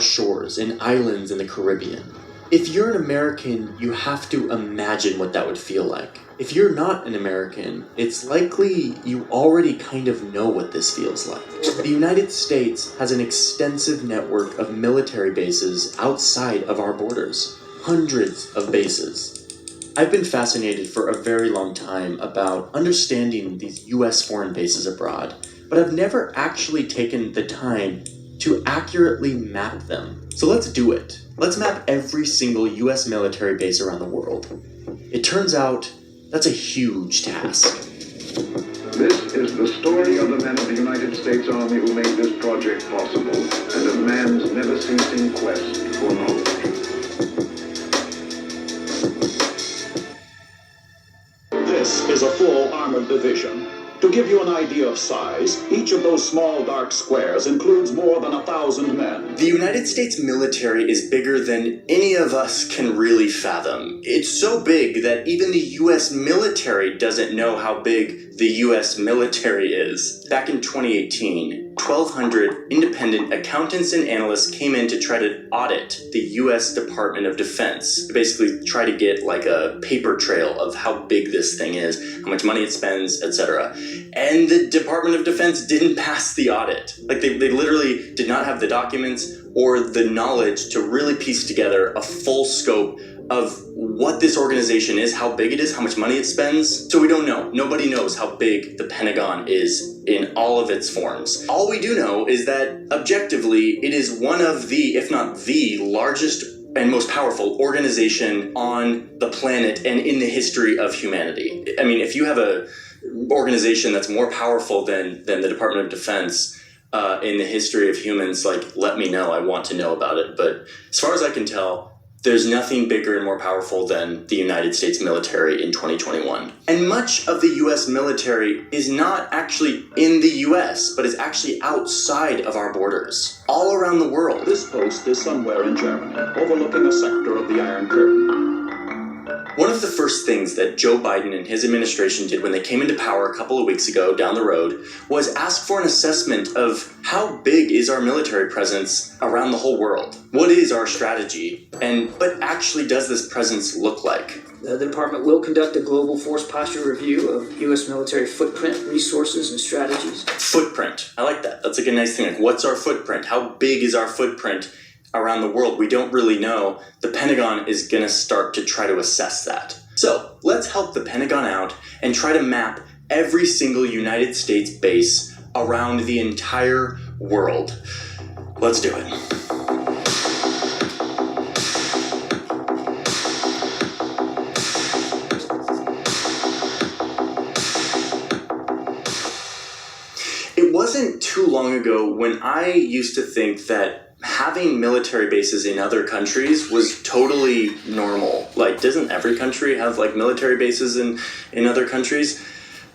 shores and islands in the Caribbean. If you're an American, you have to imagine what that would feel like. If you're not an American, it's likely you already kind of know what this feels like. The United States has an extensive network of military bases outside of our borders. Hundreds of bases. I've been fascinated for a very long time about understanding these US foreign bases abroad, but I've never actually taken the time to accurately map them. So let's do it. Let's map every single US military base around the world. It turns out that's a huge task. This is the story of the men of the United States Army who made this project possible, and of man's never-ceasing quest for knowledge. This is a full armored division. To give you an idea of size, each of those small dark squares includes more than 1,000 men. The United States military is bigger than any of us can really fathom. It's so big that even the US military doesn't know how big the US military is. Back in 2018, 1,200 independent accountants and analysts came in to try to audit the US Department of Defense. To basically try to get like a paper trail of how big this thing is, how much money it spends, etc. And the Department of Defense didn't pass the audit. Like they literally did not have the documents or the knowledge to really piece together a full scope of what this organization is, how big it is, how much money it spends. So we don't know. Nobody knows how big the Pentagon is in all of its forms. All we do know is that objectively, it is one of the, if not the largest and most powerful organization on the planet and in the history of humanity. I mean, if you have a organization that's more powerful than the Department of Defense in the history of humans, like, let me know. I want to know about it. But as far as I can tell, there's nothing bigger and more powerful than the United States military in 2021. And much of the US military is not actually in the US, but is actually outside of our borders, all around the world. This post is somewhere in Germany, overlooking a sector of the Iron Curtain. One of the first things that Joe Biden and his administration did when they came into power a couple of weeks ago down the road was ask for an assessment of how big is our military presence around the whole world? What is our strategy? And what actually does this presence look like? The department will conduct a global force posture review of U.S. military footprint, resources, and strategies. Footprint. I like that. That's like a nice thing. Like, what's our footprint? How big is our footprint around the world? We don't really know. The Pentagon is going to start to try to assess that. So let's help the Pentagon out and try to map every single United States base around the entire world. Let's do it. It wasn't too long ago when I used to think that having military bases in other countries was totally normal. Like, doesn't every country have like military bases in other countries?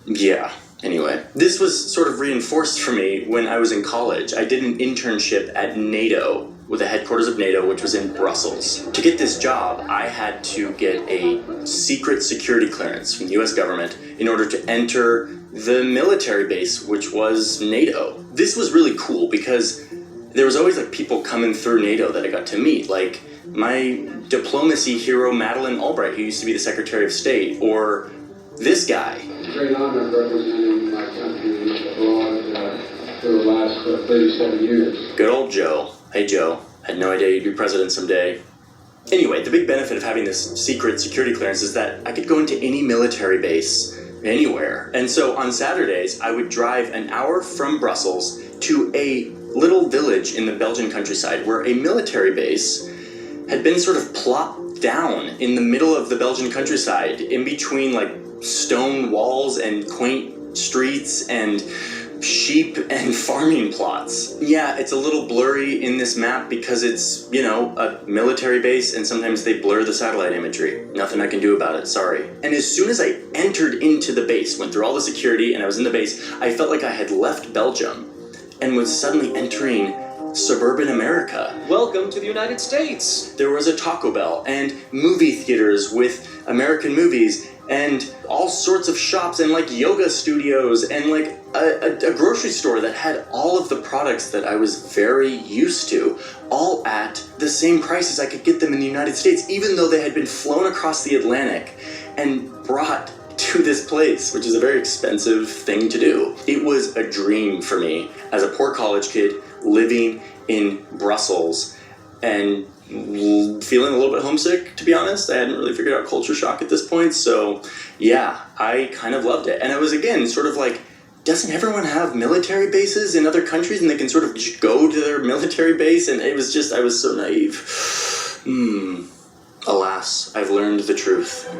Yeah. Anyway, this was sort of reinforced for me when I was in college. I did an internship at NATO, with the headquarters of NATO, which was in Brussels. To get this job, I had to get a secret security clearance from the US government in order to enter the military base, which was NATO. This was really cool because there was always like people coming through NATO that I got to meet, like my diplomacy hero Madeleine Albright, who used to be the Secretary of State, or this guy. Great honor representing my country abroad for the last 37 years. Good old Joe. Hey Joe, had no idea you'd be president someday. Anyway, the big benefit of having this secret security clearance is that I could go into any military base anywhere. And so on Saturdays, I would drive an hour from Brussels to a little village in the Belgian countryside where a military base had been sort of plopped down in the middle of the Belgian countryside, in between like stone walls and quaint streets and sheep and farming plots. Yeah, it's a little blurry in this map because it's, you know, a military base and sometimes they blur the satellite imagery. Nothing I can do about it, sorry. And as soon as I entered into the base, went through all the security and I was in the base, I felt like I had left Belgium and was suddenly entering suburban America. Welcome to the United States! There was a Taco Bell and movie theaters with American movies and all sorts of shops and like yoga studios and like a grocery store that had all of the products that I was very used to, all at the same price as I could get them in the United States, even though they had been flown across the Atlantic and brought to this place, which is a very expensive thing to do. It was a dream for me as a poor college kid living in Brussels and feeling a little bit homesick, to be honest. I hadn't really figured out culture shock at this point, so yeah, I kind of loved it. And it was, again, sort of like, doesn't everyone have military bases in other countries and they can sort of just go to their military base? And it was just, I was so naive. Alas, I've learned the truth.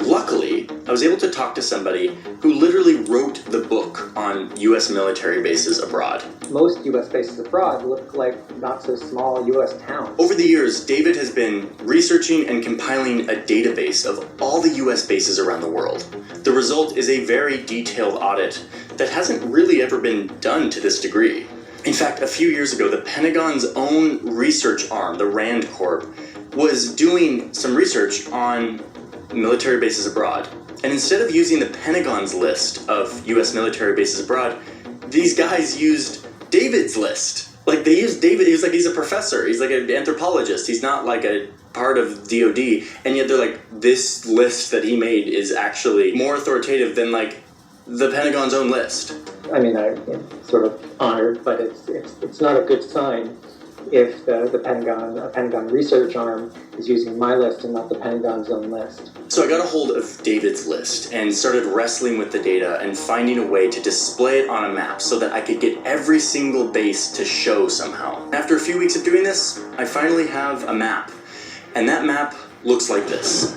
Luckily, I was able to talk to somebody who literally wrote the book on U.S. military bases abroad. Most U.S. bases abroad look like not so small U.S. towns. Over the years, David has been researching and compiling a database of all the U.S. bases around the world. The result is a very detailed audit that hasn't really ever been done to this degree. In fact, a few years ago, the Pentagon's own research arm, the RAND Corp, was doing some research on military bases abroad. And instead of using the Pentagon's list of U.S. military bases abroad, these guys used David's list. Like, they used David, he was like, he's a professor, he's like an anthropologist, he's not like a part of DOD, and yet they're like, this list that he made is actually more authoritative than like the Pentagon's own list. I mean, I'm sort of honored, but it's not a good sign if the Pentagon research arm is using my list and not the Pentagon's own list. So I got a hold of David's list and started wrestling with the data and finding a way to display it on a map so that I could get every single base to show somehow. After a few weeks of doing this, I finally have a map. And that map looks like this.